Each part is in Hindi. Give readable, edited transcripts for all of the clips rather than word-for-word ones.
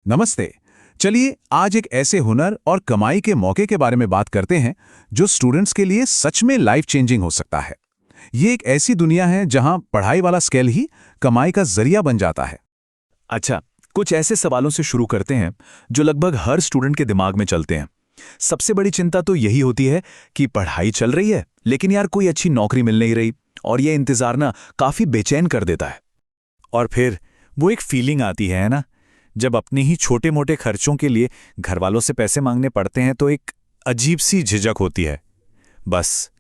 नमस्ते। चलिए आज एक ऐसे हुनर और कमाई के मौके के बारे में बात करते हैं जो स्टूडेंट्स के लिए सच में लाइफ चेंजिंग हो सकता है। ये एक ऐसी दुनिया है जहां पढ़ाई वाला स्किल ही कमाई का जरिया बन जाता है। अच्छा, कुछ ऐसे सवालों से शुरू करते हैं जो लगभग हर स्टूडेंट के दिमाग में चलते हैं। सबसे बड़ी चिंता तो यही होती है कि पढ़ाई चल रही है लेकिन यार कोई अच्छी नौकरी मिल नहीं रही, और ये इंतजार ना काफी बेचैन कर देता है। और फिर वो एक फीलिंग आती है ना, जब अपने ही छोटे मोटे खर्चों के लिए घर वालों से पैसे मांगने पड़ते हैं तो एक अजीब सी झिझक होती है। बस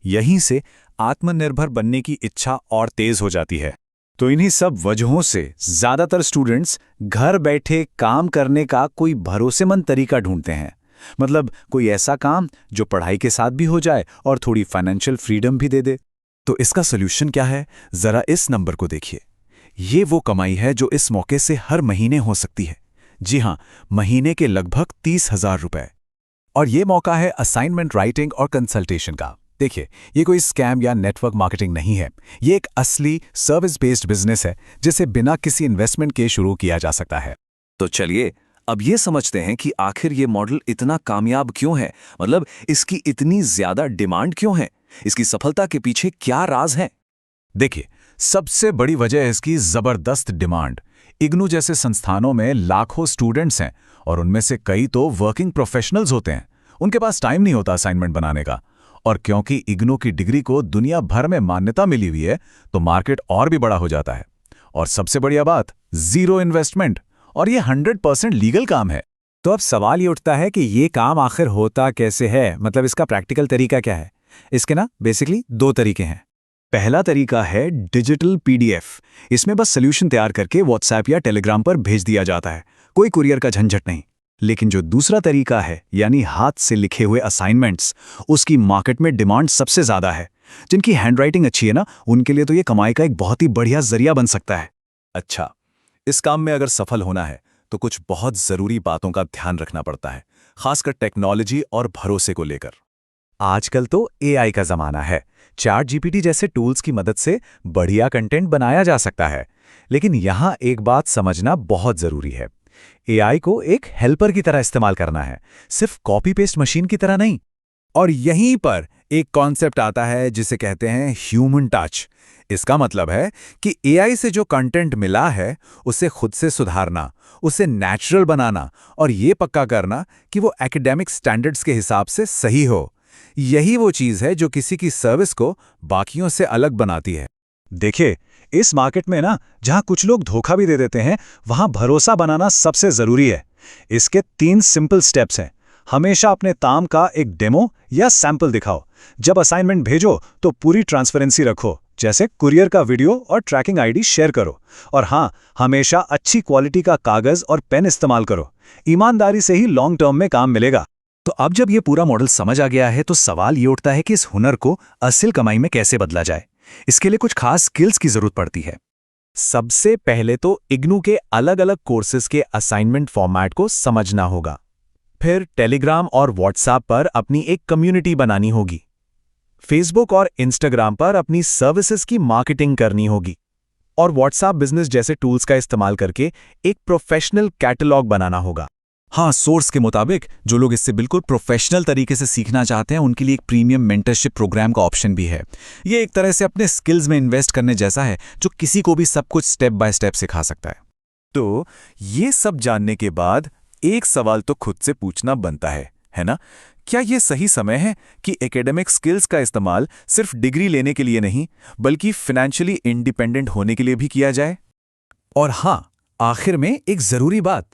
यहीं से आत्मनिर्भर बनने की इच्छा और तेज हो जाती है। तो इन्हीं सब वजहों से ज्यादातर स्टूडेंट्स घर बैठे काम करने का कोई भरोसेमंद तरीका ढूंढते हैं। मतलब कोई ऐसा काम जो पढ़ाई के साथ भी हो जाए और थोड़ी फाइनेंशियल फ्रीडम भी दे दे। तो इसका सोल्यूशन क्या है? जरा इस नंबर को देखिए। ये वो कमाई है जो इस मौके से हर महीने हो सकती है। जी हाँ, महीने के लगभग 30,000 रुपए। और ये मौका है असाइनमेंट राइटिंग और कंसल्टेशन का। देखिए, ये कोई स्कैम या नेटवर्क मार्केटिंग नहीं है। ये एक असली सर्विस बेस्ड बिजनेस है जिसे बिना किसी इन्वेस्टमेंट के शुरू किया जा सकता है। तो चलिए अब ये समझते हैं कि आखिर ये मॉडल इतना कामयाब क्यों है। मतलब इसकी इतनी ज्यादा डिमांड क्यों है, इसकी सफलता के पीछे क्या राज है। देखिए, सबसे बड़ी वजह है इसकी जबरदस्त डिमांड। इग्नू जैसे संस्थानों में लाखों स्टूडेंट्स हैं और उनमें से कई तो वर्किंग प्रोफेशनल्स होते हैं। उनके पास टाइम नहीं होता असाइनमेंट बनाने का। और क्योंकि इग्नू की डिग्री को दुनिया भर में मान्यता मिली हुई है, तो मार्केट और भी बड़ा हो जाता है। और सबसे बढ़िया बात, जीरो इन्वेस्टमेंट, और ये 100% लीगल काम है। तो अब सवाल ये उठता है कि ये काम आखिर होता कैसे है, मतलब इसका प्रैक्टिकल तरीका क्या है। इसके ना बेसिकली दो तरीके हैं। पहला तरीका है डिजिटल पीडीएफ। इसमें बस सोल्यूशन तैयार करके व्हाट्सएप या टेलीग्राम पर भेज दिया जाता है, कोई कुरियर का झंझट नहीं। लेकिन जो दूसरा तरीका है, यानी हाथ से लिखे हुए असाइनमेंट्स, उसकी मार्केट में डिमांड सबसे ज्यादा है। जिनकी हैंडराइटिंग अच्छी है ना, उनके लिए तो ये कमाई का एक बहुत ही बढ़िया जरिया बन सकता है। अच्छा, इस काम में अगर सफल होना है तो कुछ बहुत जरूरी बातों का ध्यान रखना पड़ता है, खासकर टेक्नोलॉजी और भरोसे को लेकर। आजकल तो एआई का जमाना है। चैट जीपीटी जैसे टूल्स की मदद से बढ़िया कंटेंट बनाया जा सकता है। लेकिन यहाँ एक बात समझना बहुत जरूरी है। एआई को एक हेल्पर की तरह इस्तेमाल करना है, सिर्फ कॉपी पेस्ट मशीन की तरह नहीं। और यहीं पर एक कॉन्सेप्ट आता है जिसे कहते हैं ह्यूमन टच। इसका मतलब है कि एआई से जो कंटेंट मिला है उसे खुद से सुधारना, उसे नेचुरल बनाना और ये पक्का करना कि वो एकेडमिक स्टैंडर्ड्स के हिसाब से सही हो। यही वो चीज़ है जो किसी की सर्विस को बाकियों से अलग बनाती है। देखिए, इस मार्केट में ना जहां कुछ लोग धोखा भी दे देते हैं, वहां भरोसा बनाना सबसे जरूरी है। इसके 3 सिंपल स्टेप्स हैं। हमेशा अपने काम का एक डेमो या सैंपल दिखाओ। जब असाइनमेंट भेजो तो पूरी ट्रांसपेरेंसी रखो, जैसे कुरियर का वीडियो और ट्रैकिंग आईडी शेयर करो। और हाँ, हमेशा अच्छी क्वालिटी का कागज और पेन इस्तेमाल करो। ईमानदारी से ही लॉन्ग टर्म में काम मिलेगा। तो अब जब ये पूरा मॉडल समझ आ गया है तो सवाल ये उठता है कि इस हुनर को असल कमाई में कैसे बदला जाए। इसके लिए कुछ खास स्किल्स की जरूरत पड़ती है। सबसे पहले तो इग्नू के अलग-अलग कोर्सेज के असाइनमेंट फॉर्मेट को समझना होगा। फिर टेलीग्राम और व्हाट्सएप पर अपनी एक कम्युनिटी बनानी होगी। फेसबुक और इंस्टाग्राम पर अपनी सर्विसेज की मार्केटिंग करनी होगी। और व्हाट्सएप बिजनेस जैसे टूल्स का इस्तेमाल करके एक प्रोफेशनल कैटलॉग बनाना होगा। हाँ, सोर्स के मुताबिक जो लोग इससे बिल्कुल प्रोफेशनल तरीके से सीखना चाहते हैं उनके लिए एक प्रीमियम मेंटरशिप प्रोग्राम का ऑप्शन भी है। ये एक तरह से अपने स्किल्स में इन्वेस्ट करने जैसा है, जो किसी को भी सब कुछ स्टेप बाय स्टेप सिखा सकता है। तो ये सब जानने के बाद एक सवाल तो खुद से पूछना बनता है ना? क्या ये सही समय है कि एकेडमिक स्किल्स का इस्तेमाल सिर्फ डिग्री लेने के लिए नहीं, बल्कि फाइनेंशियली इंडिपेंडेंट होने के लिए भी किया जाए? और हाँ, आखिर में एक जरूरी बात,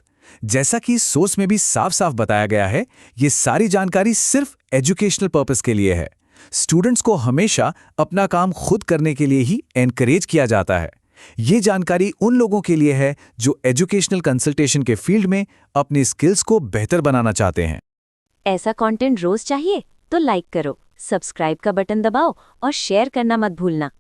जैसा कि सोर्स में भी साफ साफ बताया गया है, ये सारी जानकारी सिर्फ एजुकेशनल पर्पस के लिए है। स्टूडेंट्स को हमेशा अपना काम खुद करने के लिए ही एनकरेज किया जाता है। ये जानकारी उन लोगों के लिए है जो एजुकेशनल कंसल्टेशन के फील्ड में अपनी स्किल्स को बेहतर बनाना चाहते हैं। ऐसा कंटेंट रोज चाहिए तो लाइक करो, सब्सक्राइब का बटन दबाओ और शेयर करना मत भूलना।